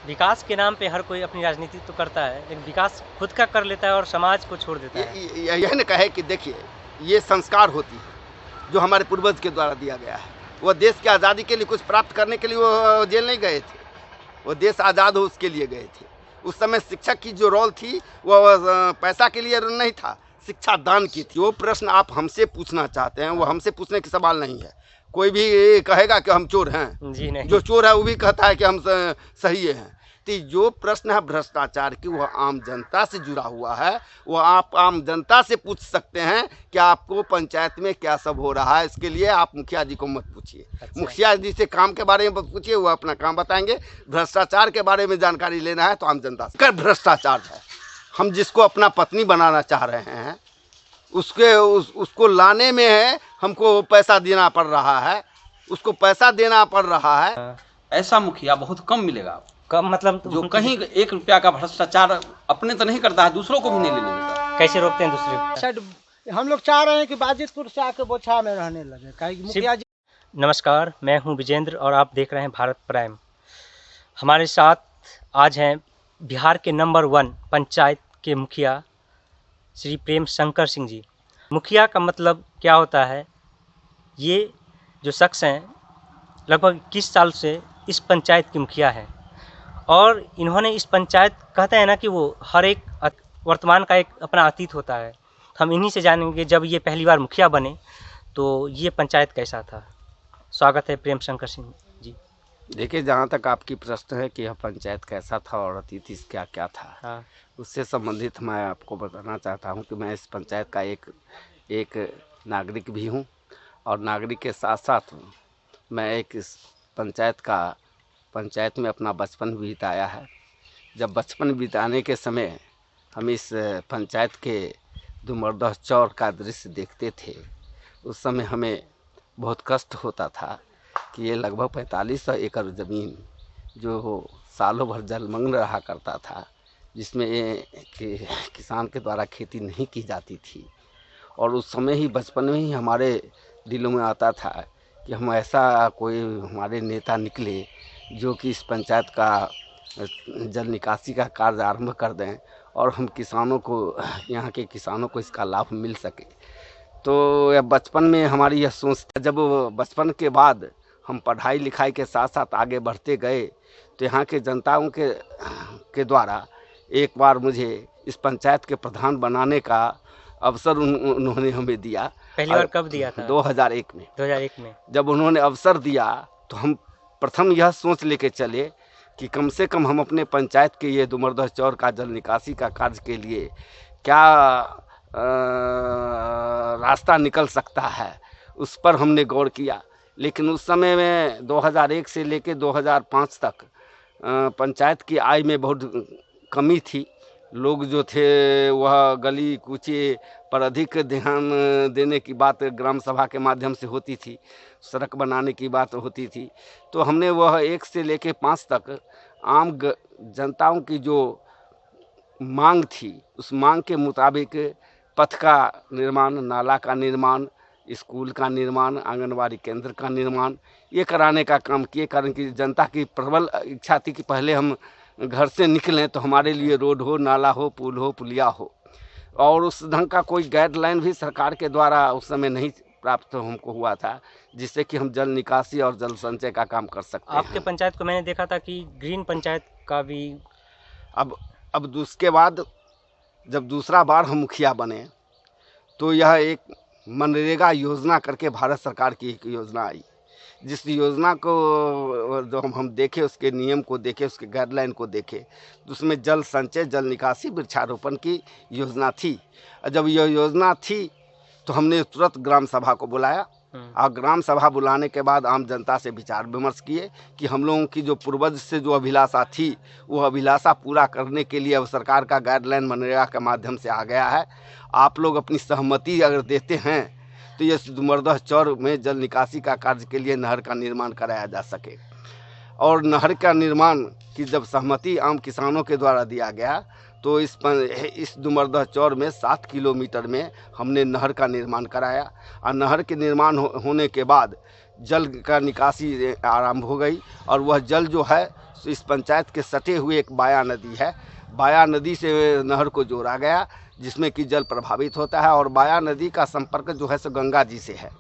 विकास के नाम पे हर कोई अपनी राजनीति तो करता है, लेकिन विकास खुद का कर लेता है और समाज को छोड़ देता है। यह न कहे कि देखिए, ये संस्कार होती है जो हमारे पूर्वज के द्वारा दिया गया है। वो देश की आज़ादी के लिए कुछ प्राप्त करने के लिए वो जेल नहीं गए थे, वो देश आज़ाद हो उसके लिए गए थे। उस समय शिक्षक की जो रोल थी वो पैसा के लिए नहीं था, शिक्षा दान की थी। वो प्रश्न आप हमसे पूछना चाहते हैं, वो हमसे पूछने की सवाल नहीं है। कोई भी कहेगा कि हम चोर हैं, जी नहीं। जो चोर है वो भी कहता है कि हम सही हैं। तो जो प्रश्न है भ्रष्टाचार की, वह आम जनता से जुड़ा हुआ है। वो आप आम जनता से पूछ सकते हैं कि आपको पंचायत में क्या सब हो रहा है। इसके लिए आप मुखिया जी को मत पूछिए। अच्छा। मुखिया जी से काम के बारे में पूछिए, वो अपना काम बताएंगे। भ्रष्टाचार के बारे में जानकारी लेना है तो आम जनता से। कर भ्रष्टाचार है, हम जिसको अपना पत्नी बनाना चाह रहे हैं उसको लाने में है हमको पैसा देना पड़ रहा है, उसको पैसा देना पड़ रहा है। ऐसा मुखिया बहुत कम मिलेगा, कम मतलब जो कहीं 1 रुपया का भ्रष्टाचार अपने तो नहीं करता है, दूसरों को भी नहीं लेने देता। कैसे रोकते हैं दूसरे? शायद हम लोग चाह रहे हैं कि बाजितपुर से आके बोछा में रहने लगे, काहे कि मुखिया जी। नमस्कार, मैं हूं विजेंद्र और आप देख रहे हैं भारत प्राइम। हमारे साथ आज हैं बिहार के नंबर 1 पंचायत के मुखिया श्री प्रेम शंकर सिंह जी। मुखिया का मतलब क्या होता है? ये जो शख्स हैं लगभग 21 साल से इस पंचायत के मुखिया हैं और इन्होंने इस पंचायत, कहते हैं ना कि वो हर एक वर्तमान का एक अपना अतीत होता है। हम इन्हीं से जानेंगे जब ये पहली बार मुखिया बने तो ये पंचायत कैसा था। स्वागत है प्रेम शंकर सिंह जी। देखिए, जहाँ तक आपकी प्रश्न है कि यह पंचायत कैसा था और अतिथि क्या क्या था, हाँ। उससे संबंधित मैं आपको बताना चाहता हूँ कि मैं इस पंचायत का एक नागरिक भी हूँ और नागरिक के साथ साथ मैं एक इस पंचायत में अपना बचपन भी बिताया है। जब बचपन बिताने के समय हम इस पंचायत के दुमरदह चौर का दृश्य देखते थे, उस समय हमें बहुत कष्ट होता था कि ये लगभग 4500 एकड़ ज़मीन जो सालों भर जलमग्न रहा करता था, जिसमें किसान के द्वारा खेती नहीं की जाती थी। और उस समय ही बचपन में ही हमारे दिलों में आता था कि हम ऐसा कोई हमारे नेता निकले जो कि इस पंचायत का जल निकासी का कार्य आरंभ कर दें और हम किसानों को, यहाँ के किसानों को इसका लाभ मिल सके। तो बचपन में हमारी यह सोच था। जब बचपन के बाद हम पढ़ाई लिखाई के साथ साथ आगे बढ़ते गए तो यहाँ के जनताओं के द्वारा एक बार मुझे इस पंचायत के प्रधान बनाने का अवसर उन्होंने हमें दिया। पहली बार कब दिया था? 2001 में। 2001 में जब उन्होंने अवसर दिया तो हम प्रथम यह सोच लेके चले कि कम से कम हम अपने पंचायत के ये दुमरदह चौर का जल निकासी का कार्य के लिए क्या रास्ता निकल सकता है, उस पर हमने गौर किया। लेकिन उस समय में 2001 से लेकर 2005 तक पंचायत की आय में बहुत कमी थी। लोग जो थे वह गली कूचे पर अधिक ध्यान देने की बात ग्राम सभा के माध्यम से होती थी, सड़क बनाने की बात होती थी। तो हमने वह 1 से लेकर 5 तक आम जनताओं की जो मांग थी, उस मांग के मुताबिक पथ का निर्माण, नाला का निर्माण, स्कूल का निर्माण, आंगनबाड़ी केंद्र का निर्माण ये कराने का काम किए। कारण कि जनता की प्रबल इच्छा थी कि पहले हम घर से निकलें तो हमारे लिए रोड हो, नाला हो, पुल हो, पुलिया हो। और उस ढंग का कोई गाइडलाइन भी सरकार के द्वारा उस समय नहीं प्राप्त हमको हुआ था जिससे कि हम जल निकासी और जल संचय का काम कर सकते हैं। आपके पंचायत को मैंने देखा था कि ग्रीन पंचायत का भी। अब उसके बाद जब दूसरा बार हम मुखिया बने तो यह एक मनरेगा योजना करके भारत सरकार की एक योजना आई, जिस योजना को जो हम देखे, उसके नियम को देखे, उसके गाइडलाइन को देखे, तो उसमें जल संचय, जल निकासी, वृक्षारोपण की योजना थी। जब यह योजना थी तो हमने तुरंत ग्राम सभा को बुलाया और ग्राम सभा बुलाने के बाद आम जनता से विचार विमर्श किए कि हम लोगों की जो पूर्वज से जो अभिलाषा थी वो अभिलाषा पूरा करने के लिए अब सरकार का गाइडलाइन मनरेगा के माध्यम से आ गया है। आप लोग अपनी सहमति अगर देते हैं तो ये दुमरदह चौर में जल निकासी का कार्य के लिए नहर का निर्माण कराया जा सके। और नहर का निर्माण की जब सहमति आम किसानों के द्वारा दिया गया तो इस दुमरदह चौर में 7 किलोमीटर में हमने नहर का निर्माण कराया और नहर के निर्माण होने के बाद जल का निकासी आरंभ हो गई और वह जल जो है इस पंचायत के सटे हुए एक बाया नदी है। बाया नदी से नहर को जोड़ा गया, जिसमें कि जल प्रभावित होता है, और बाया नदी का संपर्क जो है सो गंगा जी से है।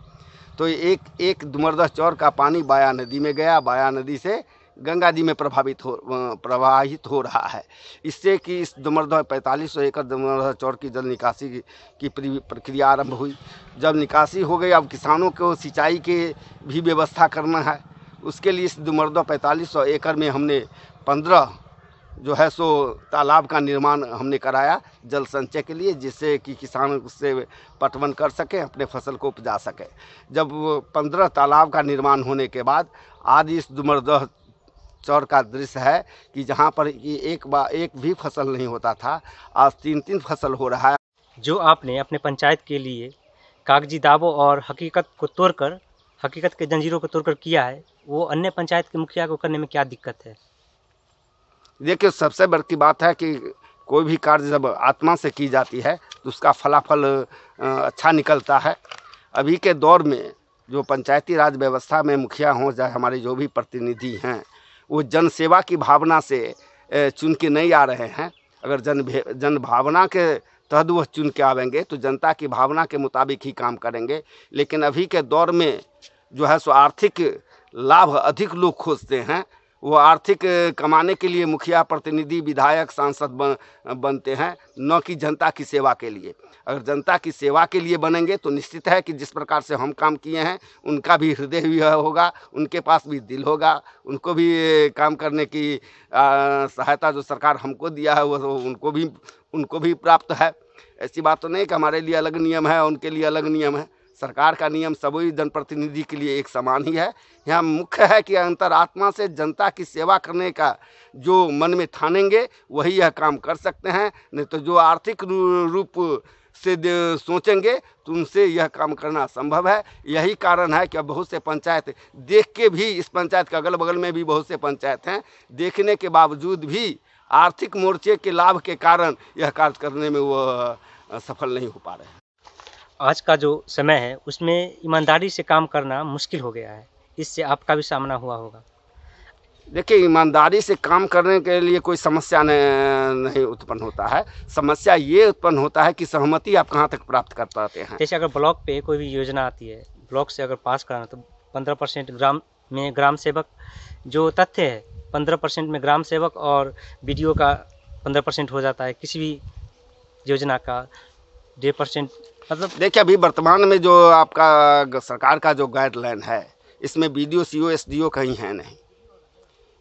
तो एक दुमरदह चौर का पानी बाया नदी में गया, बाया नदी से गंगा जी में प्रवाहित हो रहा है। इससे कि इस दुमरदह 4500 एकड़ दुमरदह चौर की जल निकासी की प्रक्रिया आरंभ हुई। जब निकासी हो गई, अब किसानों को सिंचाई के भी व्यवस्था करना है। उसके लिए इस दुमरदह 4500 एकड़ में हमने 15 जो है सो तालाब का निर्माण हमने कराया जल संचय के लिए, जिससे कि किसान उससे पटवन कर सकें, अपने फसल को उपजा सकें। जब 15 तालाब का निर्माण होने के बाद आज इस दुमरदह चौर का दृश्य है कि जहाँ पर एक भी फसल नहीं होता था, आज 3-3 फसल हो रहा है। जो आपने अपने पंचायत के लिए कागजी दावों और हकीकत के जंजीरों को तोड़कर किया है, वो अन्य पंचायत के मुखिया को करने में क्या दिक्कत है? देखिए, सबसे बड़ी बात है कि कोई भी कार्य जब आत्मा से की जाती है तो उसका फलाफल अच्छा निकलता है। अभी के दौर में जो पंचायती राज व्यवस्था में मुखिया हों, चाहे हमारे जो भी प्रतिनिधि हैं, वो जन सेवा की भावना से चुन के नहीं आ रहे हैं। अगर जन भावना के तहत वह चुन के आवेंगे तो जनता की भावना के मुताबिक ही काम करेंगे। लेकिन अभी के दौर में जो है सो आर्थिक लाभ अधिक लोग खोजते हैं। वो आर्थिक कमाने के लिए मुखिया, प्रतिनिधि, विधायक, सांसद बनते हैं, न कि जनता की सेवा के लिए। अगर जनता की सेवा के लिए बनेंगे तो निश्चित है कि जिस प्रकार से हम काम किए हैं, उनका भी हृदय भी होगा, उनके पास भी दिल होगा, उनको भी काम करने की सहायता जो सरकार हमको दिया है वो उनको भी प्राप्त है। ऐसी बात तो नहीं कि हमारे लिए अलग नियम है, उनके लिए अलग नियम है। सरकार का नियम सभी जनप्रतिनिधि के लिए एक समान ही है। यहाँ मुख्य है कि अंतरात्मा से जनता की सेवा करने का जो मन में ठानेंगे वही यह काम कर सकते हैं, नहीं तो जो आर्थिक रूप से सोचेंगे तो उनसे यह काम करना संभव है। यही कारण है कि अब बहुत से पंचायत देख के भी, इस पंचायत के अगल बगल में भी बहुत से पंचायत हैं, देखने के बावजूद भी आर्थिक मोर्चे के लाभ के कारण यह कार्य करने में वो सफल नहीं हो पा रहे हैं। आज का जो समय है उसमें ईमानदारी से काम करना मुश्किल हो गया है, इससे आपका भी सामना हुआ होगा। देखिए, ईमानदारी से काम करने के लिए कोई समस्या नहीं उत्पन्न होता है। समस्या ये उत्पन्न होता है कि सहमति आप कहाँ तक प्राप्त कर पाते हैं। जैसे अगर ब्लॉक पे कोई भी योजना आती है, ब्लॉक से अगर पास कराना तो 15% ग्राम सेवक जो तथ्य है, 15% में ग्राम सेवक और BDO का 15% हो जाता है। किसी भी योजना का 1.5%, मतलब देखिए, अभी वर्तमान में जो आपका सरकार का जो गाइडलाइन है, इसमें BDO, CO, SDO कहीं है नहीं।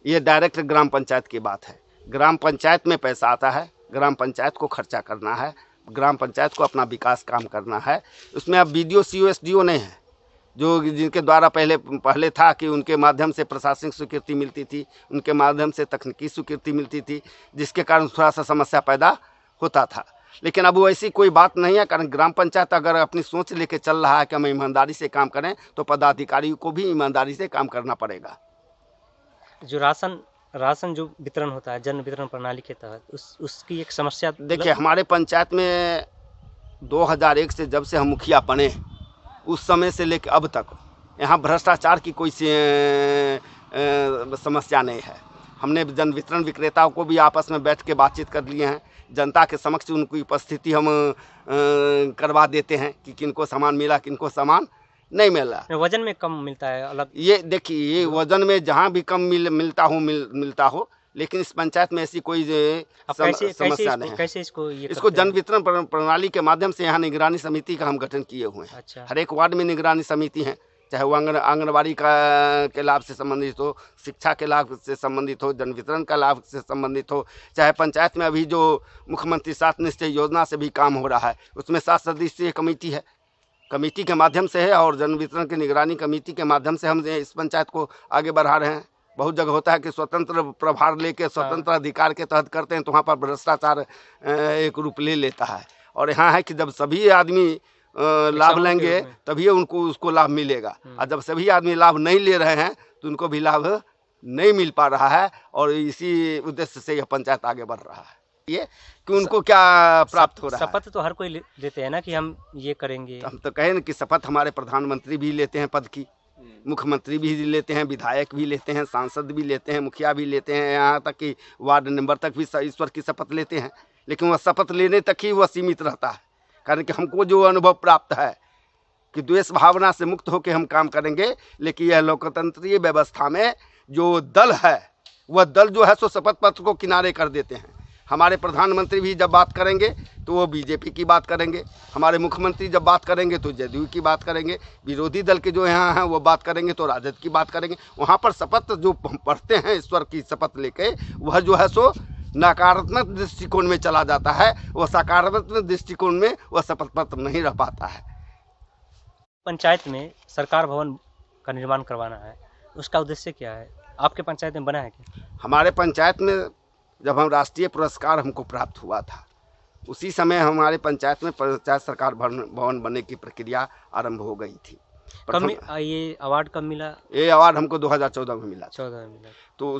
ये डायरेक्ट ग्राम पंचायत की बात है। ग्राम पंचायत में पैसा आता है, ग्राम पंचायत को खर्चा करना है, ग्राम पंचायत को अपना विकास काम करना है। उसमें अब BDO, CO, SDO नहीं है, जो जिनके द्वारा पहले था कि उनके माध्यम से प्रशासनिक स्वीकृति मिलती थी, उनके माध्यम से तकनीकी स्वीकृति मिलती थी, जिसके कारण थोड़ा सा समस्या पैदा होता था। लेकिन अब वो ऐसी कोई बात नहीं है, कारण ग्राम पंचायत अगर अपनी सोच लेके चल रहा है कि हम ईमानदारी से काम करें तो पदाधिकारी को भी ईमानदारी से काम करना पड़ेगा। जो राशन जो वितरण होता है जन वितरण प्रणाली के तहत, उसकी एक समस्या। देखिए, हमारे पंचायत में 2001 से जब से हम मुखिया बने, उस समय से लेकर अब तक यहाँ भ्रष्टाचार की कोई समस्या नहीं है। हमने जन वितरण विक्रेताओं को भी आपस में बैठ के बातचीत कर लिए हैं। जनता के समक्ष उनकी उपस्थिति हम करवा देते हैं कि किनको सामान मिला, किनको सामान नहीं मिला। वजन में कम मिलता है अलग। ये देखिए, ये वजन में जहाँ भी कम मिलता हो, लेकिन इस पंचायत में ऐसी कोई समस्या नहीं है। कैसे इसको जन वितरण प्रणाली के माध्यम से यहाँ निगरानी समिति का हम गठन किए हुए हैं। अच्छा। हर एक वार्ड में निगरानी समिति है, चाहे वो आंगनबाड़ी के लाभ से संबंधित हो, शिक्षा के लाभ से संबंधित हो, जन वितरण का लाभ से संबंधित हो, चाहे पंचायत में अभी जो मुख्यमंत्री 7 निश्चय योजना से भी काम हो रहा है, उसमें 7 सदस्यीय कमेटी है। कमेटी के माध्यम से है और जन वितरण की निगरानी कमेटी के माध्यम से हम इस पंचायत को आगे बढ़ा रहे हैं। बहुत जगह होता है कि स्वतंत्र प्रभार लेके स्वतंत्र अधिकार के तहत करते हैं, तो वहाँ पर भ्रष्टाचार एक रूप ले लेता है। और यहाँ है कि जब सभी आदमी लाभ लेंगे तभी उसको लाभ मिलेगा, और जब सभी आदमी लाभ नहीं ले रहे हैं तो उनको भी लाभ नहीं मिल पा रहा है। और इसी उद्देश्य से यह पंचायत आगे बढ़ रहा है। ये कि उनको क्या प्राप्त हो रहा है। शपथ तो हर कोई लेते हैं ना कि हम ये करेंगे। हम तो कहें कि शपथ हमारे प्रधानमंत्री भी लेते हैं पद की। मुख्यमंत्री भी लेते हैं, विधायक भी लेते हैं, सांसद भी लेते हैं, मुखिया भी लेते हैं, यहाँ तक कि वार्ड मेंबर तक भी ईश्वर की शपथ लेते हैं। लेकिन वह शपथ लेने तक ही वह सीमित रहता है, कारण कि हमको जो अनुभव प्राप्त है कि द्वेष भावना से मुक्त होकर हम काम करेंगे। लेकिन यह लोकतंत्रीय व्यवस्था में जो दल है, वह दल जो है सो शपथ पत्र को किनारे कर देते हैं। हमारे प्रधानमंत्री भी जब बात करेंगे तो वो बीजेपी की बात करेंगे, हमारे मुख्यमंत्री जब बात करेंगे तो जदयू की बात करेंगे, विरोधी दल के जो यहाँ हैं वो बात करेंगे तो राजद की बात करेंगे। वहाँ पर शपथ जो पढ़ते हैं ईश्वर की शपथ लेके, वह जो है सो नकारात्मक दृष्टिकोण में चला जाता है, वह सकारात्मक दृष्टिकोण में वह शपथ पत्र नहीं रह पाता है। पंचायत में सरकार भवन का निर्माण करवाना है, उसका उद्देश्य क्या है? आपके पंचायत में बना है क्या? हमारे पंचायत में जब हम राष्ट्रीय पुरस्कार हमको प्राप्त हुआ था, उसी समय हमारे पंचायत में पंचायत सरकार भवन बनने की प्रक्रिया आरंभ हो गई थी। ये अवार्ड कब मिला? ये अवार्ड हमको 2014 में मिला। 14 में मिला। तो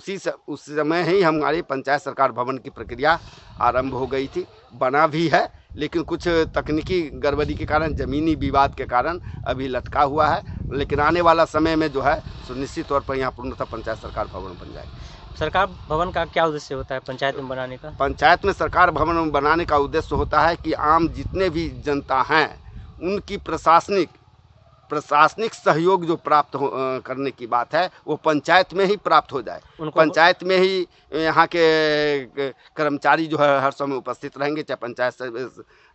उस समय ही हमारी पंचायत सरकार भवन की प्रक्रिया आरंभ हो गई थी, बना भी है, लेकिन कुछ तकनीकी गड़बड़ी के कारण, ज़मीनी विवाद के कारण अभी लटका हुआ है। लेकिन आने वाला समय में जो है सुनिश्चित तौर पर यहाँ पूर्णतः पंचायत सरकार भवन बन जाएगी। सरकार भवन का क्या उद्देश्य होता है पंचायत में बनाने का? पंचायत में सरकार भवन बनाने का उद्देश्य होता है कि आम जितने भी जनता हैं उनकी प्रशासनिक सहयोग जो प्राप्त करने की बात है वो पंचायत में ही प्राप्त हो जाए। पंचायत में ही यहाँ के कर्मचारी जो है हर समय उपस्थित रहेंगे, चाहे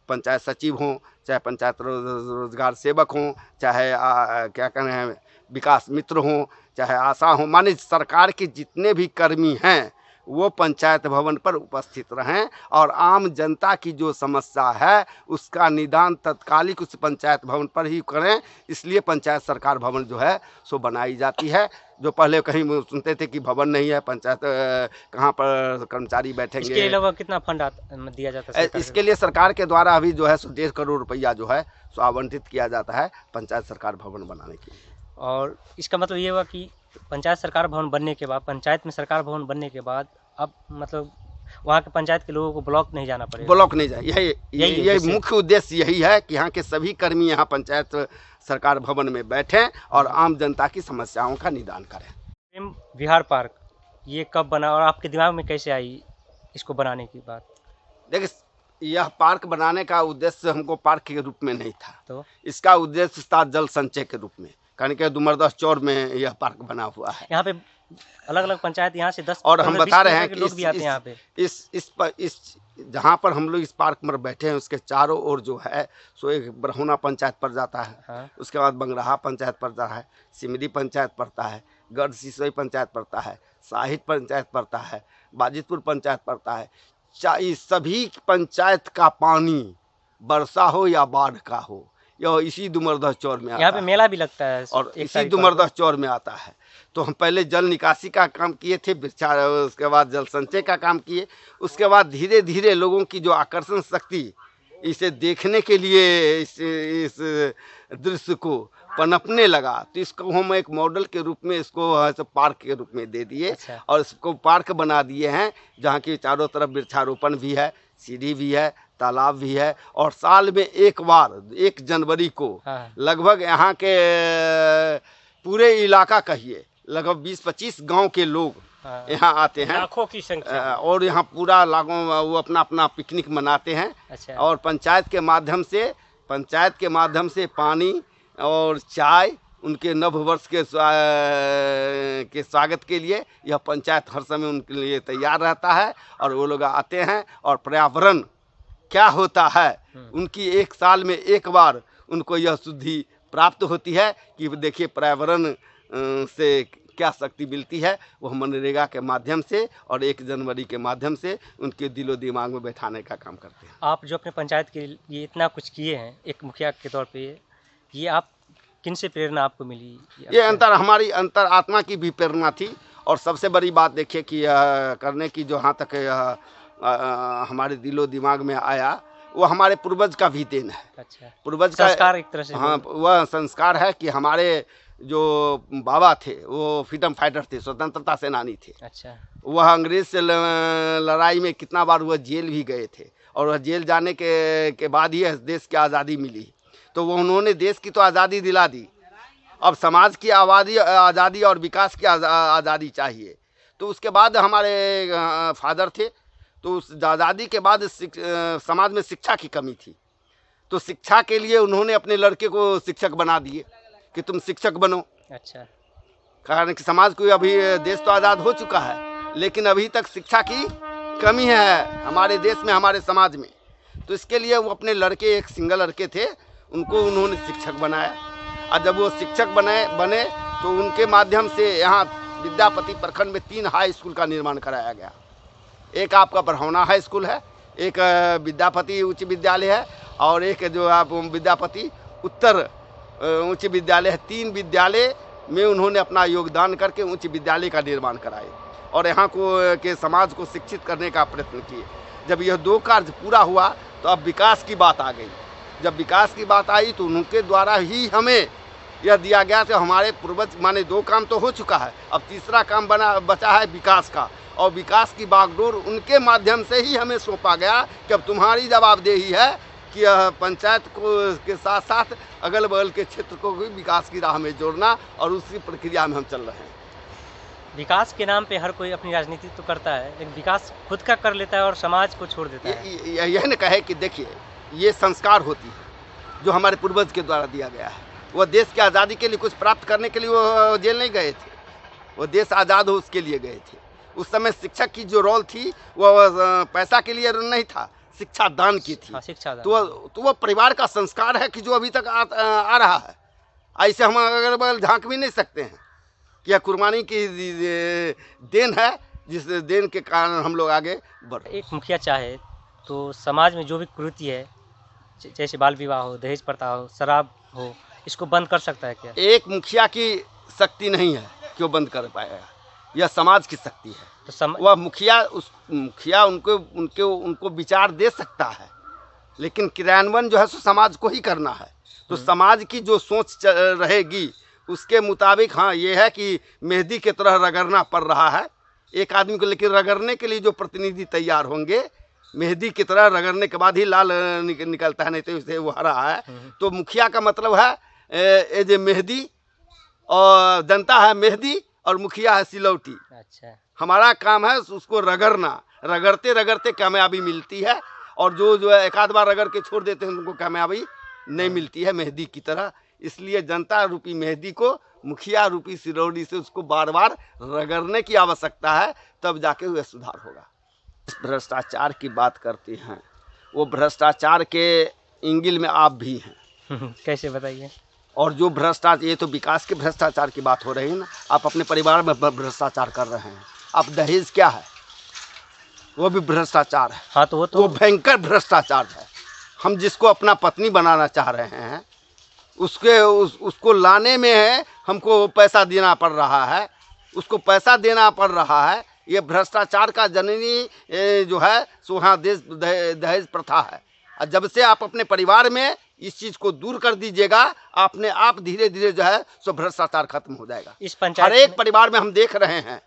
पंचायत सचिव हों, चाहे पंचायत रोजगार सेवक हों, चाहे क्या कहते हैं विकास मित्र हों, चाहे आशा हों, माने सरकार के जितने भी कर्मी हैं वो पंचायत भवन पर उपस्थित रहें और आम जनता की जो समस्या है उसका निदान तत्कालिक उस पंचायत भवन पर ही करें। इसलिए पंचायत सरकार भवन जो है सो बनाई जाती है। जो पहले कहीं सुनते थे कि भवन नहीं है, पंचायत कहाँ पर कर्मचारी बैठेंगे। इसके अलावा कितना फंड दिया जाता है? इसके लिए सरकार के द्वारा अभी जो है सो 1.5 करोड़ रुपया जो है सो आवंटित किया जाता है पंचायत सरकार भवन बनाने के लिए। और इसका मतलब ये हुआ कि पंचायत सरकार भवन बनने के बाद, पंचायत में सरकार भवन बनने के बाद अब मतलब वहाँ के पंचायत के लोगों को ब्लॉक नहीं जाना पड़ेगा? ब्लॉक नहीं जाए, यही मुख्य उद्देश्य यही है कि यहाँ के सभी कर्मी यहाँ पंचायत सरकार भवन में बैठें और आम जनता की समस्याओं का निदान करें। प्रेम विहार पार्क ये कब बना और आपके दिमाग में कैसे आई इसको बनाने की बात? देखिए, यह पार्क बनाने का उद्देश्य हमको पार्क के रूप में नहीं था, तो इसका उद्देश्य था जल संचय के रूप में, कारण के डुमरदह चौर में यह पार्क बना हुआ है। यहाँ पे अलग अलग पंचायत यहाँ से 10 और हम बता रहे हैं कि लोग भी आते हैं यहाँ पे। इस जहाँ पर हम लोग इस पार्क में बैठे हैं उसके चारों ओर जो है सो एक बरहुना पंचायत पड़ जाता है। हाँ। उसके बाद बंगराहा पंचायत पड़ता है, सिमरी पंचायत पड़ता है, गढ़ सिसोई पंचायत पड़ता है, साहित पंचायत पड़ता है, बाजितपुर पंचायत पड़ता है। इस सभी पंचायत का पानी वर्षा हो या बाढ़ का हो यह इसी डुमरदह चौर में आता है। यहाँ पे मेला भी लगता है और इसी डुमरदह चौर में आता है। तो हम पहले जल निकासी का काम किए थे, उसके बाद जल संचय का काम किए, उसके बाद धीरे धीरे लोगों की जो आकर्षण शक्ति इसे देखने के लिए इस दृश्य को पनपने लगा, तो इसको हम एक मॉडल के रूप में इसको पार्क के रूप में दे दिए। अच्छा। और इसको पार्क बना दिए हैं जहाँ की चारों तरफ वृक्षारोपण भी है, सीढ़ी भी है, तालाब भी है। और साल में एक बार 1 जनवरी को लगभग यहाँ के पूरे इलाका कहिए लगभग 20-25 गांव के लोग यहाँ आते हैं, लाखों की संख्या, और यहाँ पूरा लागों वो अपना अपना पिकनिक मनाते हैं। अच्छा। और पंचायत के माध्यम से पानी और चाय उनके नव वर्ष के स्वागत के लिए यह पंचायत हर समय उनके लिए तैयार रहता है। और वो लोग आते हैं और पर्यावरण क्या होता है उनकी 1 साल में एक बार उनको यह शुद्धि प्राप्त होती है कि देखिए पर्यावरण से क्या शक्ति मिलती है। वह मनरेगा के माध्यम से और 1 जनवरी के माध्यम से उनके दिलो दिमाग में बैठाने का काम करते हैं। आप जो अपने पंचायत के लिए इतना कुछ किए हैं एक मुखिया के तौर पे, ये आप किन से प्रेरणा आपको मिली? ये हमारी अंतर आत्मा की भी प्रेरणा थी। और सबसे बड़ी बात देखिए कि करने की जो यहाँ तक हमारे दिलो दिमाग में आया वो हमारे पूर्वज का भी देन है। अच्छा। पूर्वज का संस्कार एक तरह से। हाँ, वह संस्कार है कि हमारे जो बाबा थे वो फ्रीडम फाइटर थे, स्वतंत्रता सेनानी थे। अच्छा। वह अंग्रेज से लड़ाई में कितना बार वह जेल भी गए थे, और वह जेल जाने के बाद ही देश की आज़ादी मिली। तो वो उन्होंने देश की तो आज़ादी दिला दी, अब समाज की आज़ादी और विकास की आज़ादी चाहिए। तो उसके बाद हमारे फादर थे, तो उस आज़ादी के बाद समाज में शिक्षा की कमी थी, तो शिक्षा के लिए उन्होंने अपने लड़के को शिक्षक बना दिए कि तुम शिक्षक बनो। अच्छा। कारण कि समाज को अभी देश तो आज़ाद हो चुका है, लेकिन अभी तक शिक्षा की कमी है हमारे देश में, हमारे समाज में। तो इसके लिए वो अपने लड़के, एक सिंगल लड़के थे, उनको उन्होंने शिक्षक बनाया। और जब वो शिक्षक बने तो उनके माध्यम से यहाँ विद्यापति प्रखंड में 3 हाई स्कूल का निर्माण कराया गया। एक आपका बरहौना हाई स्कूल है, एक विद्यापति उच्च विद्यालय है, और एक जो आप विद्यापति उत्तर उच्च विद्यालय है। 3 विद्यालय में उन्होंने अपना योगदान करके उच्च विद्यालय का निर्माण कराए और यहाँ के समाज को शिक्षित करने का प्रयत्न किए। जब यह 2 कार्य पूरा हुआ तो अब विकास की बात आ गई। जब विकास की बात आई तो उनके द्वारा ही हमें यह दिया गया कि हमारे पूर्वज माने 2 काम तो हो चुका है, अब तीसरा काम बचा है विकास का, और विकास की बागडोर उनके माध्यम से ही हमें सौंपा गया कि अब तुम्हारी जवाबदेही है कि पंचायत को के साथ साथ अगल बगल के क्षेत्र को भी विकास की राह में जोड़ना, और उसी प्रक्रिया में हम चल रहे हैं। विकास के नाम पे हर कोई अपनी राजनीति तो करता है, लेकिन विकास खुद का कर लेता है और समाज को छोड़ देता है। यह न कहे कि देखिए, ये संस्कार होती है जो हमारे पूर्वज के द्वारा दिया गया है। वो देश की आज़ादी के लिए कुछ प्राप्त करने के लिए वो जेल नहीं गए थे, वो देश आज़ाद हो उसके लिए गए थे। उस समय शिक्षक की जो रोल थी वो पैसा के लिए नहीं था, शिक्षा दान की थी। हाँ, शिक्षा दान। तो वो परिवार का संस्कार है कि जो अभी तक आ रहा है। ऐसे हम अगल बगल झांक भी नहीं सकते हैं कि यह कुर्बानी की देन है, जिस देन के कारण हम लोग आगे बढ़। एक मुखिया चाहे तो समाज में जो भी कुरीति है, जैसे बाल विवाह हो, दहेज प्रथा हो, शराब हो, इसको बंद कर सकता है क्या? एक मुखिया की शक्ति नहीं है कि वो बंद कर पाएगा, यह समाज की शक्ति है। तो वह मुखिया उनको विचार दे सकता है, लेकिन क्रियान्वयन जो है सो समाज को ही करना है। तो समाज की जो सोच रहेगी उसके मुताबिक, हाँ ये है कि मेहंदी की तरह रगड़ना पड़ रहा है एक आदमी को, लेकिन रगड़ने के लिए जो प्रतिनिधि तैयार होंगे, मेहंदी की तरह रगड़ने के बाद ही लाल निकलता है, नहीं तो इसे वो हरा है। तो मुखिया का मतलब है एज ए मेहंदी, और जनता है मेहंदी और मुखिया है सिलौटी। अच्छा। हमारा काम है उसको रगड़ना, रगड़ते रगड़ते कामयाबी मिलती है, और जो एक आध बार रगड़ के छोड़ देते हैं उनको कामयाबी नहीं मिलती है मेहंदी की तरह। इसलिए जनता रूपी मेहंदी को मुखिया रूपी सिलौटी से उसको बार बार रगड़ने की आवश्यकता है, तब जाके वह सुधार होगा। भ्रष्टाचार की बात करते हैं, वो भ्रष्टाचार के इंगिल में आप भी हैं। कैसे बताइए? और जो भ्रष्टाचार, ये तो विकास के भ्रष्टाचार की बात हो रही है ना, आप अपने परिवार में भ्रष्टाचार कर रहे हैं। आप दहेज क्या है, वो भी भ्रष्टाचार है। हाँ, तो वो भयंकर भ्रष्टाचार है। हम जिसको अपना पत्नी बनाना चाह रहे हैं उसको लाने में है हमको पैसा देना पड़ रहा है, उसको पैसा देना पड़ रहा है। ये भ्रष्टाचार का जननी जो है सो हाँ दहेज प्रथा है। और जब से आप अपने परिवार में इस चीज़ को दूर कर दीजिएगा, अपने आप धीरे धीरे जो है सो भ्रष्टाचार खत्म हो जाएगा। इस पंचायत हर एक परिवार में हम देख रहे हैं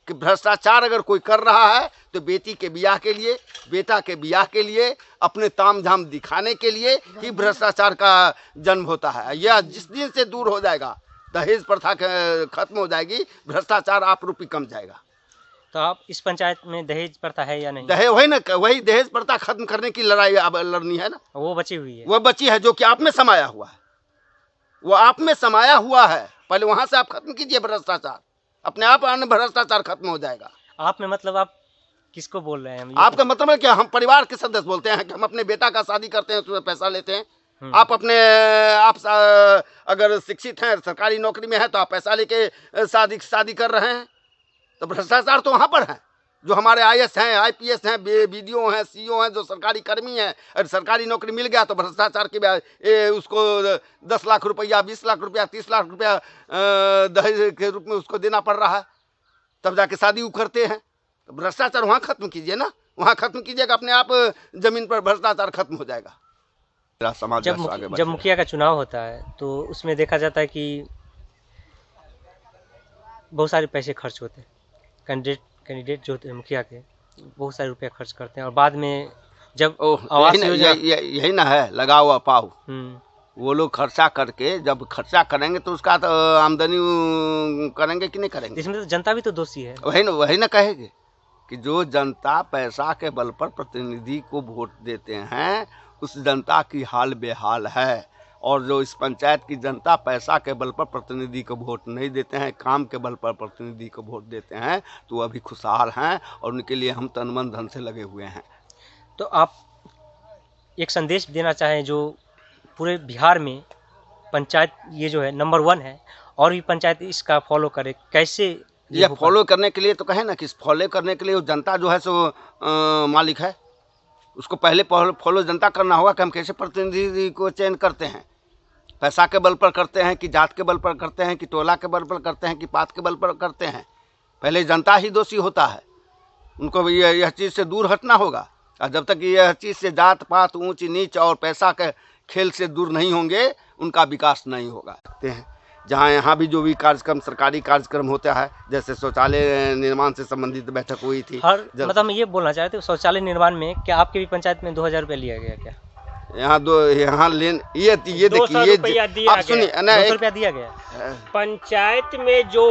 कि भ्रष्टाचार अगर कोई कर रहा है तो बेटी के ब्याह के लिए, बेटा के ब्याह के लिए, अपने ताम झाम दिखाने के लिए ही भ्रष्टाचार का जन्म होता है। यह जिस दिन से दूर हो जाएगा, दहेज प्रथा खत्म हो जाएगी, भ्रष्टाचार आप रूपी कम जाएगा। तो आप इस पंचायत में दहेज प्रथा है या नहीं? दहेज वही ना, वही दहेज प्रथा खत्म करने की लड़ाई अब लड़नी है ना। वो बची हुई है, वो बची है जो कि आप में समाया हुआ है, वो आप में समाया हुआ है। पहले वहां से आप खत्म कीजिए भ्रष्टाचार, अपने आप भ्रष्टाचार खत्म हो जाएगा। आप में मतलब आप किसको बोल रहे हैं? आपका मतलब है क्या? हम परिवार के सदस्य बोलते हैं कि हम अपने बेटा का शादी करते हैं तो पैसा लेते हैं। आप अगर शिक्षित हैं, सरकारी नौकरी में है, तो आप पैसा लेके शादी कर रहे हैं, तो भ्रष्टाचार तो वहाँ पर है। जो हमारे IAS हैं, IPS हैं, BDO हैं, CO हैं, जो सरकारी कर्मी हैं, अगर सरकारी नौकरी मिल गया तो भ्रष्टाचार के उसको 10 लाख रुपया, 20 लाख रुपया, 30 लाख रुपया दहेज के रूप में उसको देना पड़ रहा है, तब जाके शादी वो करते हैं। तो भ्रष्टाचार वहाँ खत्म कीजिए ना, वहाँ खत्म कीजिएगा, अपने आप जमीन पर भ्रष्टाचार खत्म हो जाएगा। समाज जब मुखिया का चुनाव होता है तो उसमें देखा जाता है कि बहुत सारे पैसे खर्च होते हैं। कैंडिडेट जो होते हैं मुखिया के, बहुत सारे रुपया खर्च करते हैं, और बाद में जब आवास योजना, यही ना है लगा हुआ पाव। वो लोग खर्चा करके जब खर्चा करेंगे तो उसका तो आमदनी करेंगे कि नहीं करेंगे? इसमें तो जनता भी तो दोषी है। वही ना कहेंगे कि जो जनता पैसा के बल पर प्रतिनिधि को वोट देते हैं उस जनता की हाल बेहाल है, और जो इस पंचायत की जनता पैसा के बल पर प्रतिनिधि को वोट नहीं देते हैं, काम के बल पर प्रतिनिधि को वोट देते हैं, तो अभी खुशहाल हैं और उनके लिए हम तन मन धन से लगे हुए हैं। तो आप एक संदेश देना चाहें जो पूरे बिहार में पंचायत ये जो है नंबर 1 है, और भी पंचायत इसका फॉलो करे, कैसे ये फॉलो करने के लिए तो कहे ना कि फॉलो करने के लिए जनता जो है सो मालिक है, उसको पहले फॉलो जनता करना होगा कि हम कैसे प्रतिनिधि को चयन करते हैं, पैसा के बल पर करते हैं कि जात के बल पर करते हैं कि टोला के बल पर करते हैं कि पात के बल पर करते हैं। पहले जनता ही दोषी होता है, उनको यह चीज़ से दूर हटना होगा, और जब तक यह चीज़ से जात पात ऊंच नीच और पैसा के खेल से दूर नहीं होंगे उनका विकास नहीं होगा। जहाँ यहाँ भी जो भी कार्यक्रम सरकारी कार्यक्रम होता है, जैसे शौचालय निर्माण से संबंधित बैठक हुई थी, मतलब मैं ये बोलना चाहते शौचालय निर्माण में क्या आपके भी पंचायत में 2000 रुपये लिया गया क्या? यहाँ ये देखिए, आप सुनिए, 200 रुपया दिया गया। पंचायत में जो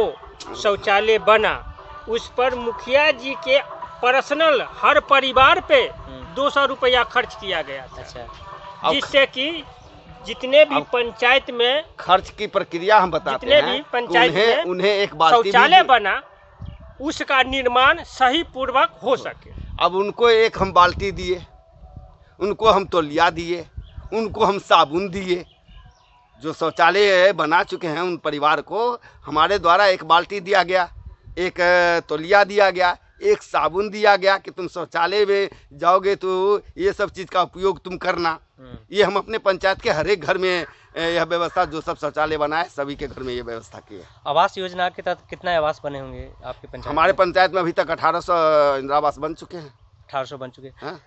शौचालय बना उस पर मुखिया जी के पर्सनल हर परिवार पे 200 रुपया खर्च किया गया था। अच्छा, जिससे कि जितने भी पंचायत में खर्च की प्रक्रिया हम बताते जितने हैं, भी पंचायत में उन्हें एक बाल्टी शौचालय बना उसका निर्माण सही पूर्वक हो सके। अब उनको एक हम बाल्टी दिए, उनको हम तौलिया दिए, उनको हम साबुन दिए। जो शौचालय बना चुके हैं उन परिवार को हमारे द्वारा एक बाल्टी दिया गया, एक तौलिया दिया गया, एक साबुन दिया गया कि तुम शौचालय में जाओगे तो ये सब चीज़ का उपयोग तुम करना। ये हम अपने पंचायत के हर एक घर में यह व्यवस्था, जो सब शौचालय बनाए सभी के घर में ये व्यवस्था की है। आवास योजना के तहत कितना आवास बने होंगे आपके पंचायत? हमारे पंचायत में अभी तक 1800 इंदिरा आवास बन चुके हैं। 1800 बन चुके हैं। हाँ?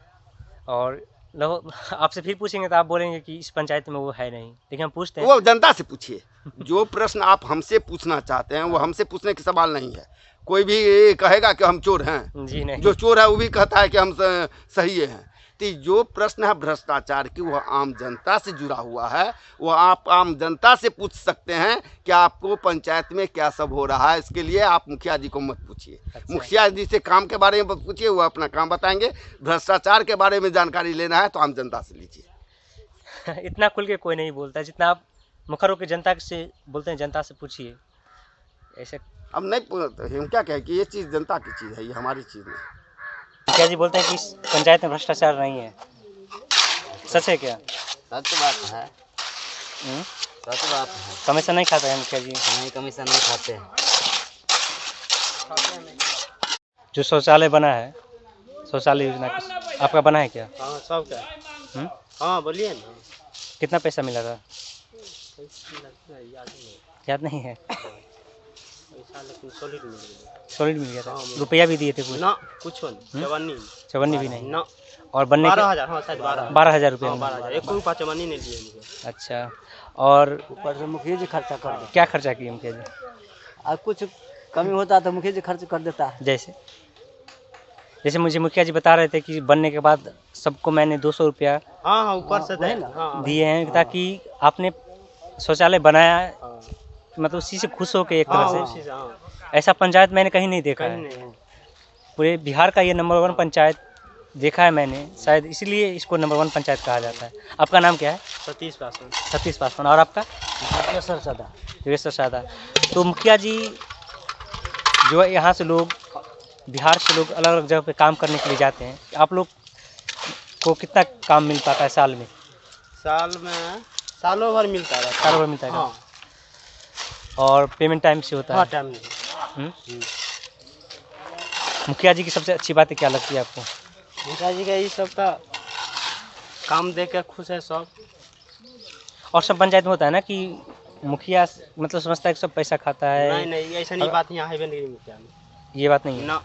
और आपसे फिर पूछेंगे तो आप बोलेंगे कि इस पंचायत में वो है नहीं, लेकिन हम पूछते हैं। वो जनता से पूछिए, जो प्रश्न आप हमसे पूछना चाहते हैं वो हमसे पूछने की सवाल नहीं है। कोई भी कहेगा कि हम चोर हैं, जी नहीं, जो चोर है वो भी कहता है कि हम सही हैं। तो जो प्रश्न है भ्रष्टाचार की, वह आम जनता से जुड़ा हुआ है, वो आप आम जनता से पूछ सकते हैं कि आपको पंचायत में क्या सब हो रहा है। इसके लिए आप मुखिया जी को मत पूछिए। अच्छा। मुखिया जी से काम के बारे में पूछिए, वो अपना काम बताएंगे। भ्रष्टाचार के बारे में जानकारी लेना है तो आम जनता से लीजिए। इतना खुल के कोई नहीं बोलता जितना आप मुखर होकर जनता से बोलते हैं। जनता से पूछिए ऐसे। अब नहीं, हम क्या कहें कि ये चीज़ जनता की चीज़ है, ये हमारी चीज़ नहीं। मुखिया जी बोलते हैं कि इस पंचायत में भ्रष्टाचार नहीं है, सच है क्या? सच बात है। सच बात है। कमीशन नहीं खाता है मुखिया जी? नहीं, कमीशन नहीं खाते। जो शौचालय बना है, शौचालय योजना आपका बना है क्या? हाँ, सबका। हाँ, बोलिए ना। कितना पैसा मिला था? याद नहीं है। सॉलिड मिल गया था। रुपया भी दिए थे कुछ? ना, कुछ नहीं। चवन्नी भी नहीं ना। और बनने 12,000। हाँ, शायद 12,000 रुपये। 12,000। 1 रुपया चवन्नी नहीं दिए मुझे। अच्छा, और ऊपर से मुखिया जी खर्चा कर देते। क्या खर्चा किए मुखिया जी? और कुछ कमी होता तो मुखिया जी खर्च कर देता है। जैसे मुझे मुखिया जी बता रहे थे कि बनने के बाद सबको मैंने 200 रुपया हाँ, ऊपर से दिए हैं ताकि आपने शौचालय बनाया, मतलब उसी से खुश हो के एक तरह से। ऐसा पंचायत मैंने कहीं नहीं देखा है। पूरे बिहार का ये नंबर 1 पंचायत देखा है मैंने, शायद इसलिए इसको नंबर 1 पंचायत कहा जाता है। आपका नाम क्या है? सतीश पासवान। सतीश पासवान। और आपका? योगेश्वर सादा। तो मुखिया जी जो है, यहाँ से लोग, बिहार से लोग अलग अलग जगह पे काम करने के लिए जाते हैं। आप लोग को कितना काम मिल पाता है साल में? सालों भर मिलता है। सालों भर मिलता है। हाँ। और पेमेंट टाइम से होता है? हाँ, टाइम। मुखिया जी की सबसे अच्छी बातें क्या लगती है आपको? मुखिया जी का ये सब का काम देख के खुश है सब। और सब पंचायत में होता है ना कि मुखिया मतलब समझता है कि सब पैसा खाता है। नहीं, ऐसा नहीं बात यहाँ है मुखिया में। ये बात नहीं है ना।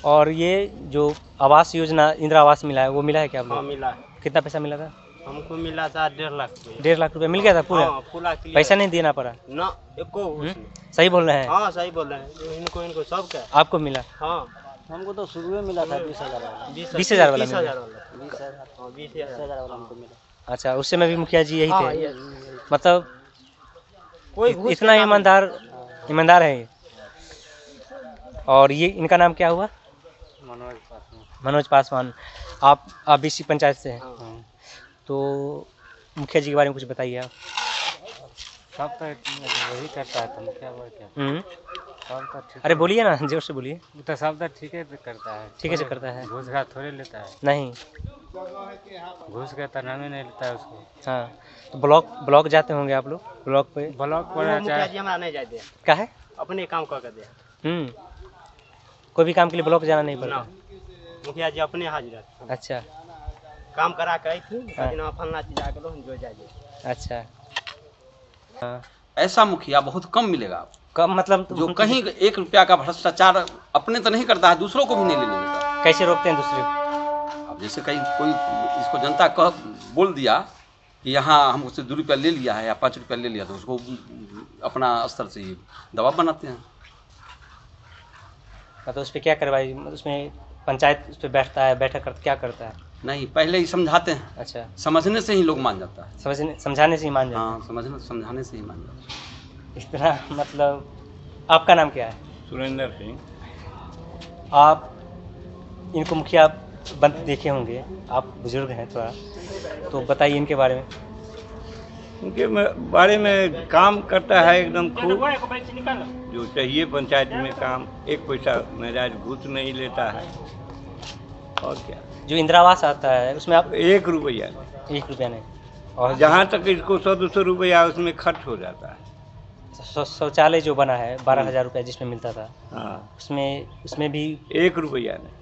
और ये जो आवास योजना इंदिरा आवास मिला है, वो मिला है क्या आप लोग? हाँ, मिला है। कितना पैसा मिला था? हमको मिला था 1.5 लाख रुपये। 1.5 लाख रुपये मिल गया था पूरा? हाँ, पूरा पैसा नहीं देना पड़ा ना एको। सही बोल रहे हैं? हाँ, सही बोल रहे हैं। इनको सब क्या आपको मिला? हाँ, हमको तो शुरू में मिला था 20,000 वाला। 20,000 वाला? 20,000 वाला। 20,000 वाला हमको मिला। अच्छा, उस समय भी मुखिया जी यही हाँ, थे? ये- मतलब कोई घूस इतना के नाम- ईमानदार है ये। और ये इनका नाम क्या हुआ? मनोज पासवान। आप भी इसी पंचायत से हैं? तो मुखिया जी के बारे में कुछ बताइए आप। सब तो वही करता है, तो मुखिया वो क्या सब तो ठीक, अरे बोलिए ना, जोर से बोलिए। वो तो सब तो ठीक है करता है, ठीक से करता है? घूस घास थोड़े लेता है, नहीं। घूस का तो नाम ही नहीं लेता है उसको। हाँ, तो ब्लॉक जाते होंगे आप लोग? ब्लॉक पे ब्लॉक पर मुखिया जी हमारा नहीं जाते, क्या है? अपने काम कर दे। कोई भी काम के लिए ब्लॉक जाना नहीं पड़ता? मुखिया जी अपने हाजिर अच्छा काम करा कर आई थी, हाँ। फलना चीज आके लो जो जाइए। अच्छा। हाँ, ऐसा मुखिया बहुत कम मिलेगा आपको, कम मतलब जो कहीं 1 रुपया का भ्रष्टाचार अपने तो नहीं करता है, दूसरों को भी नहीं लेने देता। कैसे रोकते हैं दूसरे को? अब जैसे कहीं कोई इसको जनता कह बोल दिया कि यहाँ हम उससे 2 रुपया ले लिया है या 5 रुपया ले लिया, तो उसको अपना स्तर से ही दबाव बनाते हैं। मतलब उस पर क्या कार्रवाई, उसमें पंचायत उस पर बैठता है, बैठक करता, क्या करता है? नहीं, पहले ही समझाते हैं, अच्छा, समझने से ही लोग मान जाता है। समझाने से ही मान जाते हाँ, समझाने से ही मान जाता है। हैं। इस तरह मतलब आपका नाम क्या है? सुरेंद्र सिंह। आप इनको मुखिया बंद देखे होंगे, आप बुजुर्ग हैं थोड़ा, तो बताइए इनके बारे में। उनके बारे में काम करता है एकदम खूब, जो चाहिए पंचायत में काम, 1 पैसा महराज घूस नहीं लेता है। और क्या, जो इंदिरा आवास आता है उसमें आप 1 रुपया 1 रुपया नहीं, और जहाँ तक इसको 100-200 रुपया उसमें खर्च हो जाता है। शौचालय जो बना है 12,000 रुपया जिसमें मिलता था, हाँ, उसमें भी 1 रुपया नहीं।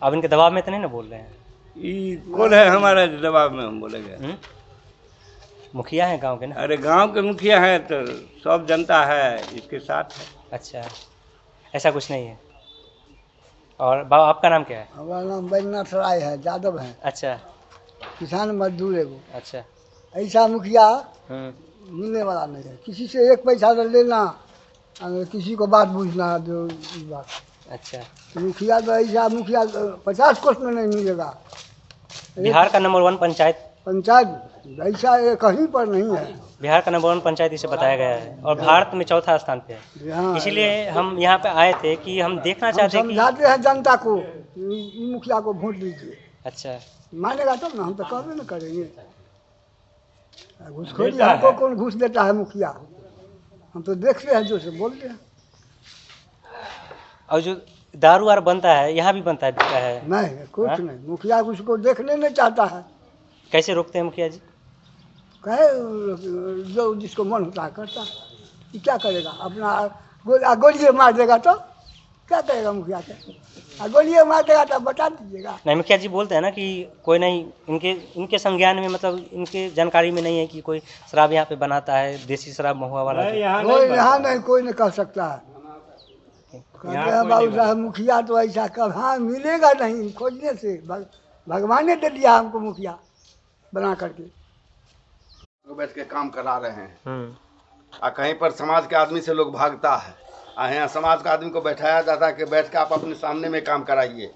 अब इनके दबाव में तो नहीं ना बोल रहे हैं? ये कौन है हमारा दबाव में हम बोलेंगे? मुखिया है गांव के ना? अरे गांव के मुखिया है तो सब जनता है इसके साथ है। अच्छा, ऐसा कुछ नहीं है। और बाबा आपका नाम क्या है? हमारा नाम बैजनाथ राय है, यादव है, अच्छा किसान मजदूर है वो। अच्छा। ऐसा मुखिया हम्म, मिलने वाला नहीं है, किसी से 1 पैसा लेना, किसी को बात पूछना, जो बात अच्छा। तो मुखिया तो ऐसा मुखिया 50 कोस में नहीं मिलेगा। बिहार का नंबर 1 पंचायत ऐसा कहीं पर नहीं है। बिहार का नंबर 1 पंचायत इसे बताया गया है, और भारत में 4था स्थान पे है। हाँ, इसीलिए हम यहाँ पे आए थे कि हम देखना हम चाहते हैं कि समझाते हैं जनता को, ई मुखिया को वोट दीजिए, अच्छा, मानेगा तब ना, हम तो कहबे न करेंगे। घूसखोरी हमको कौन घूस देता है मुखिया, हम तो देखते हैं, जो से बोलते हैं। और जो दारू वार बनता है यहाँ भी बनता है, बिकता है? नहीं, कुछ हाँ? नहीं, मुखिया उसको देखने नहीं चाहता है। कैसे रोकते हैं मुखिया जी? कहे जो जिसको मन होता है करता है, ये क्या करेगा, अपना गोलियाँ मार देगा तो क्या करेगा मुखिया के, गोलियाँ मार देगा तो बता दीजिएगा। नहीं, मुखिया जी बोलते हैं ना कि कोई नहीं, इनके संज्ञान में, मतलब इनके जानकारी में नहीं है कि कोई शराब यहाँ पे बनाता है, देसी शराब महुआ वाला जो। कोई यहाँ नहीं, कोई नहीं कह सकता है। कहते हैं बाबू साहब मुखिया तो ऐसा कहाँ मिलेगा नहीं, खोजने से भगवान ने दे दिया हमको मुखिया बना करके। बैठ के काम करा रहे हैं, और कहीं पर समाज के आदमी से लोग भागता है, और यहाँ समाज के आदमी को बैठाया जाता है कि बैठ के आप अपने सामने में काम कराइए,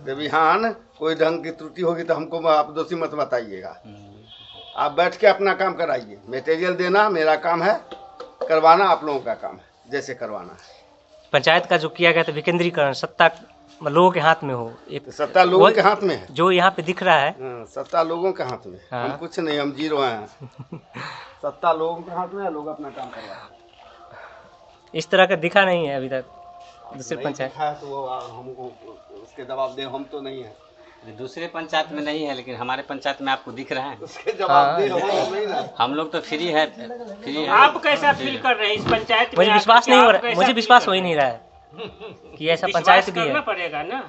जब बिहान कोई ढंग की त्रुटि होगी तो हमको आप दोषी मत बताइएगा, आप बैठ के अपना काम कराइए। मटेरियल देना मेरा काम है, करवाना आप लोगों का काम है, जैसे करवाना है। पंचायत का जो किया गया था विकेंद्रीकरण, सत्ता लोगों के हाथ में हो, एक सत्ता लोगों के हाथ में है, जो यहाँ पे दिख रहा है। सत्ता लोगों के हाथ में। हाँ। हम कुछ नहीं, हम जीरो हैं। सत्ता लोगों के हाथ में है, लोग अपना काम करवा रहे हैं। इस तरह का दिखा नहीं है अभी तक दूसरे नहीं पंचायत। दिखा है तो वो हमको उसके जवाब दे, हम तो नहीं है दूसरे पंचायत में नहीं है, लेकिन हमारे पंचायत में आपको दिख रहा है। उसके जवाब दे, हम तो नहीं ना। हम लोग तो फ्री है, आप कैसा फील कर रहे हैं इस पंचायत में? मुझे विश्वास नहीं हो रहा है, मुझे विश्वास हो ही नहीं रहा है कि ऐसा पंचायत भी करना है। पड़ेगा ना,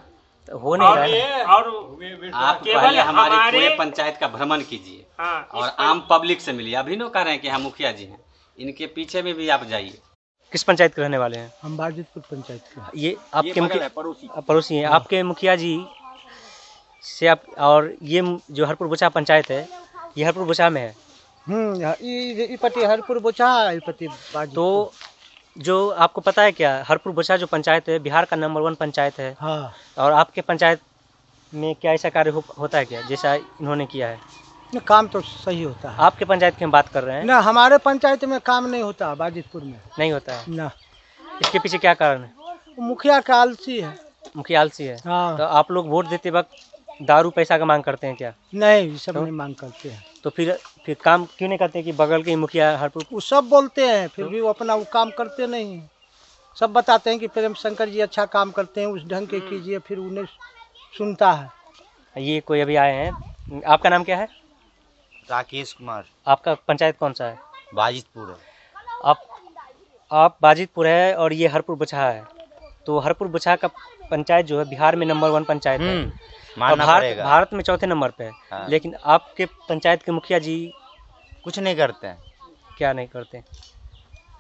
तो हो नहीं रहा है। और आप केवल पहले हमारे हमारे- पूरे पंचायत का भ्रमण कीजिए, हाँ, और आम पब्लिक से मिलिए। अभी नो कह रहे हैं कि हम मुखिया जी हैं, इनके पीछे में भी आप जाइए। किस पंचायत के रहने वाले हैं? हम बाजितपुर पंचायत के। ये आपके मुखिया पड़ोसी हैं? आपके मुखिया जी से आप, और ये जो हरपुर बोचा पंचायत है, ये हरपुर बोचा में है। ई पति हरपुर बोचा, ई पति बाजितपुर। तो जो आपको पता है क्या, हरपुर बोचा जो पंचायत है बिहार का नंबर 1 पंचायत है, हाँ, और आपके पंचायत में क्या ऐसा कार्य होता है क्या जैसा इन्होंने किया है? काम तो सही होता है। आपके पंचायत की हम बात कर रहे हैं। ना हमारे पंचायत में काम नहीं होता, बाजितपुर में नहीं होता है। ना। इसके पीछे क्या कारण है? मुखिया का आलसी है। मुखिया आलसी है। हाँ। तो आप लोग वोट देते वक्त दारू पैसा का मांग करते हैं क्या? नहीं, ये सब तो? नहीं मांग करते हैं। तो फिर काम क्यों नहीं करते कि बगल के मुखिया हरपुर? वो सब बोलते हैं, फिर भी वो अपना वो काम करते नहीं। सब बताते हैं कि प्रेम शंकर जी अच्छा काम करते हैं, उस ढंग के कीजिए, फिर उन्हें सुनता है। ये कोई अभी आए हैं। आपका नाम क्या है? राकेश कुमार। आपका पंचायत कौन सा है? बाजितपुर है। आप बाजितपुर है और ये हरपुर बछा है। तो हरपुर बछा का पंचायत जो है बिहार में नंबर 1 पंचायत है। मानना पड़ेगा। भारत में चौथे नंबर पे है। हाँ। लेकिन आपके पंचायत के मुखिया जी कुछ नहीं करते हैं। क्या नहीं करते?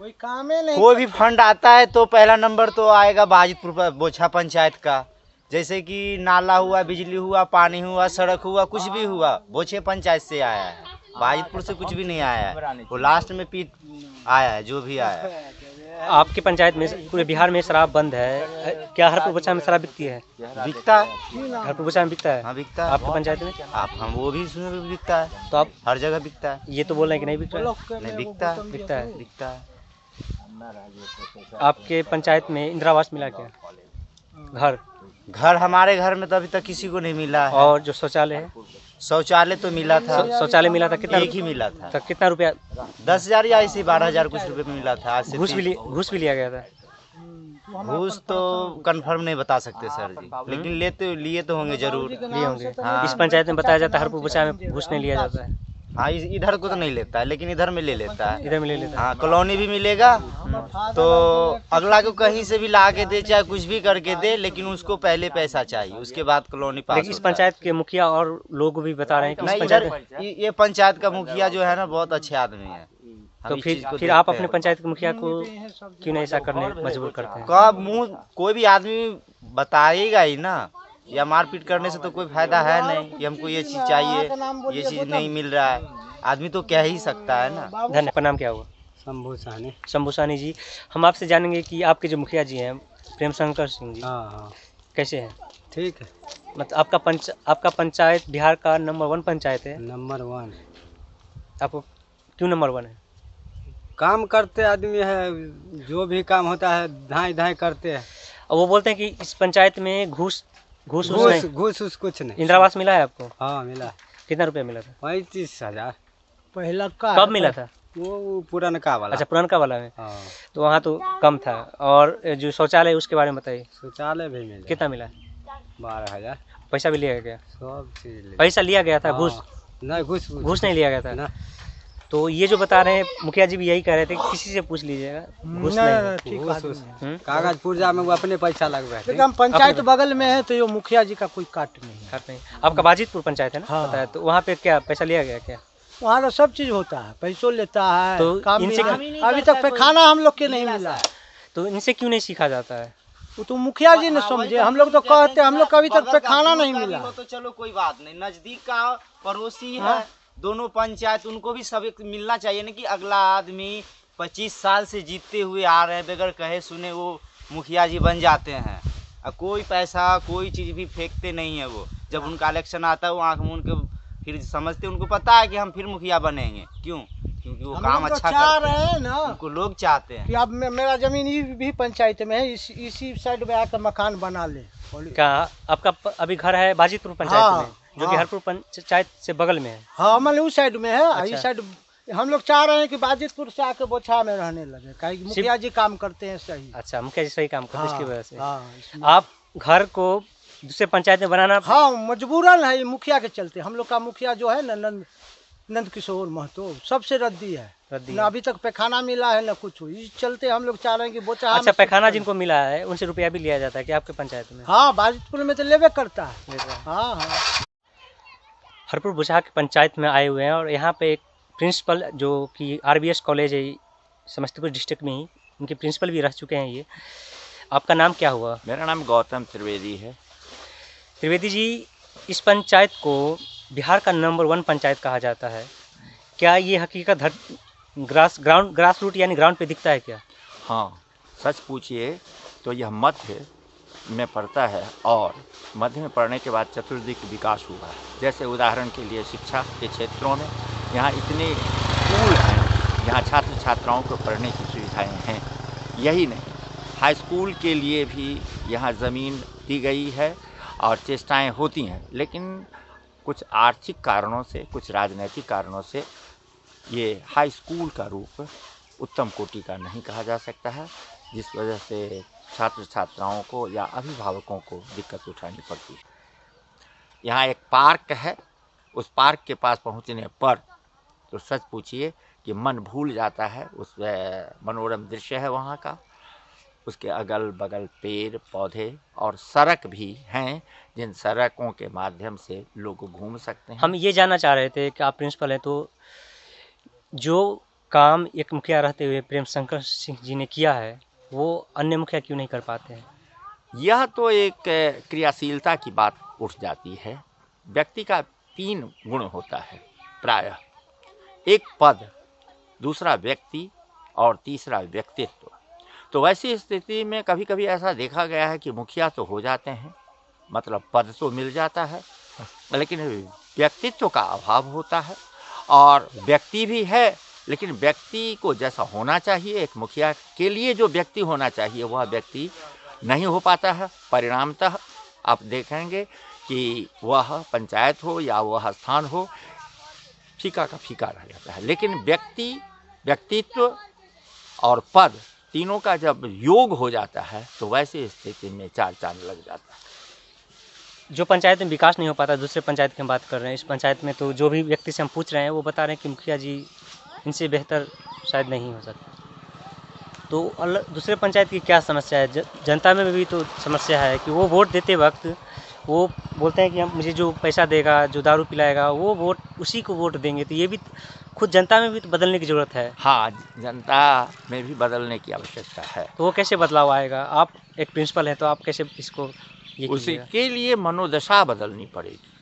कोई काम ही नहीं। कोई भी फंड आता है तो पहला नंबर तो आएगा बाजितपुर पर, बोछा पंचायत का। जैसे कि नाला हुआ, बिजली हुआ, पानी हुआ, सड़क हुआ, कुछ भी हुआ, बोछे पंचायत से आया है। बाजितपुर से कुछ भी नहीं आया है। वो लास्ट में पीट आया है जो भी आया है। आपके पंचायत में पूरे बिहार में शराब बंद है, क्या हरपुर बछा में शराब बिकती है? बिकता है। हरपुर बछा में बिकता है? हाँ बिकता है। आपके पंचायत में? आप हम वो भी इसमें भी बिकता है। तो आप हर जगह बिकता है। ये तो बोल रहे हैं कि नहीं बिकता है? नहीं बिकता है। बिकता है। बिकता है। आपके पंचायत में इंदिरा आवास मिला क्या? घर हमारे घर में तो अभी तक किसी को नहीं मिला है। और जो शौचालय है? शौचालय तो मिला था। शौचालय मिला था कितना? एक ही मिला था। तो कितना रुपया? 10,000 या ऐसे 12,000 कुछ रुपए में मिला था। आज से घूस भी लिया गया था? घूस तो कंफर्म नहीं बता सकते सर जी, लेकिन लिए तो होंगे जरूर। लिए होंगे। हाँ। इस पंचायत में बताया जाता है हरपुर बछा में घूस नहीं लिया जाता है। हाँ इधर को तो नहीं लेता है, लेकिन इधर में ले लेता है। इधर में ले लेता है। हाँ कॉलोनी भी मिलेगा तो अगला को कहीं से भी ला के दे, चाहे कुछ भी करके दे, लेकिन उसको पहले पैसा चाहिए, उसके बाद कॉलोनी पास लेकिन इस पंचायत के मुखिया और लोग भी बता रहे हैं कि इस नहीं। पंचायत ये पंचायत का मुखिया जो है ना बहुत अच्छे आदमी है। तो फिर आप अपने पंचायत के मुखिया को क्यों नहीं ऐसा करने मजबूर करते हैं? कब मुँह कोई भी आदमी बताएगा ही ना, या मारपीट करने से तो कोई फायदा है नहीं कि हमको ये चीज चाहिए, ये चीज नहीं मिल रहा है। आदमी तो कह ही सकता है ना। धन्यवाद। आपका नाम क्या हुआ? शंभू साहनी। शंभू साहनी जी, हम आपसे जानेंगे कि आपके जो मुखिया जी हैं प्रेम शंकर सिंह जी, हाँ कैसे हैं? ठीक है। मतलब आपका पंचायत बिहार का नंबर 1 पंचायत है। नंबर 1 आपको क्यों नंबर 1 है? काम करते आदमी है, जो भी काम होता है धाई धाई करते हैं। और वो बोलते हैं कि इस पंचायत में घूस नहीं। घूस कुछ नहीं। इंदिरा आवास मिला है आपको? हाँ मिला। कितना रुपया मिला था? 35,000 पहला का। कब मिला था? वो पुरानका वाला। अच्छा, पुरानका वाला में। हाँ। तो वहाँ तो कम था। और जो शौचालय है उसके बारे में बताइए। शौचालय भी मिला। कितना मिला? 12,000। पैसा भी लिया गया? सब चीज पैसा लिया गया था? घूस नहीं, घूस नहीं लिया गया था ना। तो ये जो बता रहे हैं मुखिया जी भी यही कह रहे थे कि किसी से पूछ लीजिएगा, घूस नहीं। कागज पुर्जा में वो अपने पैसा लगवा है। लेकिन पंचायत बगल में है तो ये मुखिया जी का कोई काट नहीं। आपका बाजितपुर पंचायत है ना? हाँ। बताया। तो वहाँ पे क्या पैसा लिया गया क्या? वहाँ तो सब चीज होता है, पैसों लेता है। तो काम इनसे अभी तक पैखाना हम लोग के नहीं मिला है। तो इनसे क्यों नहीं सीखा जाता है? वो तो मुखिया जी ने समझे, हम लोग तो कहते हैं हम लोग कभी तक पैखाना नहीं मिला। तो चलो कोई बात नहीं, नजदीक का पड़ोसी है दोनों पंचायत, उनको भी सब मिलना चाहिए ना। कि अगला आदमी 25 साल से जीतते हुए आ रहे हैं, बगैर कहे सुने वो मुखिया जी बन जाते हैं। कोई पैसा कोई चीज़ भी फेंकते नहीं है। वो जब उनका इलेक्शन आता है वो आँख मूंद के फिर समझते, उनको पता है कि हम फिर मुखिया बनेंगे। क्यों? क्योंकि वो काम अच्छा करते हैं ना, उनको लोग चाहते हैं कि अब मेरा जमीन भी पंचायत में है, इसी साइड में आकर मकान बना ले। क्या आपका अभी घर है बाजितपुर पंचायत में, जो कि हरपुर पंचायत से बगल में है? हाँ, मतलब उस साइड में है। अच्छा। इस साइड हम लोग चाह रहे हैं कि बाजितपुर से आके बोछा में रहने लगे, काहे कि मुखिया जी काम करते हैं सही। अच्छा, मुखिया जी सही काम करते हैं, इसकी वजह से हाँ, आप घर को दूसरे पंचायत में बनाना? हाँ, मजबूरन है, ये मुखिया के चलते। हम लोग का मुखिया जो है ना नंद किशोर महतो, सबसे रद्दी है। ना अभी तक पैखाना मिला है ना कुछ। इस चलते हम लोग चाह रहे हैं कि बोछा। अच्छा, पैखाना जिनको मिला है उनसे रुपया भी लिया जाता है कि आपके पंचायत में? हाँ, बाजितपुर में तो लेवे करता है। हाँ हाँ। हरपुर बछा के पंचायत में आए हुए हैं और यहाँ पे एक प्रिंसिपल जो कि RBS कॉलेज है समस्तीपुर डिस्ट्रिक्ट में ही, उनके प्रिंसिपल भी रह चुके हैं ये। आपका नाम क्या हुआ? मेरा नाम गौतम त्रिवेदी है। त्रिवेदी जी, इस पंचायत को बिहार का नंबर 1 पंचायत कहा जाता है, क्या ये हकीकत ग्रास रूट यानी ग्राउंड पे दिखता है क्या? हाँ, सच पूछिए तो यह मत है में पढ़ता है और मध्य में पढ़ने के बाद चतुर्दिक विकास हुआ है। जैसे उदाहरण के लिए शिक्षा के क्षेत्रों में यहाँ इतने स्कूल हैं, यहाँ छात्र छात्राओं को पढ़ने की सुविधाएं हैं। यही नहीं, हाई स्कूल के लिए भी यहाँ ज़मीन दी गई है और चेष्टाएं होती हैं, लेकिन कुछ आर्थिक कारणों से, कुछ राजनीतिक कारणों से ये हाई स्कूल का रूप उत्तम कोटि का नहीं कहा जा सकता है, जिस वजह से छात्र छात्राओं को या अभिभावकों को दिक्कत उठानी पड़ती है। यहाँ एक पार्क है, उस पार्क के पास पहुँचने पर तो सच पूछिए कि मन भूल जाता है। उस मनोरम दृश्य है वहाँ का, उसके अगल बगल पेड़ पौधे और सड़क भी हैं, जिन सड़कों के माध्यम से लोग घूम सकते हैं। हम ये जानना चाह रहे थे कि आप प्रिंसिपल हैं, तो जो काम एक मुखिया रहते हुए प्रेम शंकर सिंह जी ने किया है वो अन्य मुखिया क्यों नहीं कर पाते हैं? यह तो एक क्रियाशीलता की बात उठ जाती है। व्यक्ति का 3 गुण होता है प्रायः, एक पद, दूसरा व्यक्ति और तीसरा व्यक्तित्व। तो वैसी स्थिति में कभी कभी ऐसा देखा गया है कि मुखिया तो हो जाते हैं, मतलब पद तो मिल जाता है, लेकिन व्यक्तित्व का अभाव होता है। और व्यक्ति भी है, लेकिन व्यक्ति को जैसा होना चाहिए, एक मुखिया के लिए जो व्यक्ति होना चाहिए वह व्यक्ति नहीं हो पाता है। परिणामतः आप देखेंगे कि वह पंचायत हो या वह स्थान हो, फीका का फीका रह जाता है। लेकिन व्यक्तित्व और पद तीनों का जब योग हो जाता है तो वैसी स्थिति में 4 चांद लग जाता है। जो पंचायत में विकास नहीं हो पाता, दूसरे पंचायत की हम बात कर रहे हैं, इस पंचायत में तो जो भी व्यक्ति से हम पूछ रहे हैं वो बता रहे हैं कि मुखिया जी इनसे बेहतर शायद नहीं हो सकता। तो दूसरे पंचायत की क्या समस्या है? जनता में भी तो समस्या है कि वो वोट देते वक्त वो बोलते हैं कि हम मुझे जो पैसा देगा, जो दारू पिलाएगा, वो वोट उसी को वोट देंगे। तो ये भी खुद जनता में भी तो बदलने की ज़रूरत है। हाँ, जनता में भी बदलने की आवश्यकता है। तो वो कैसे बदलाव आएगा? आप एक प्रिंसिपल हैं तो आप कैसे इसको उसके लिए मनोदशा बदलनी पड़ेगी।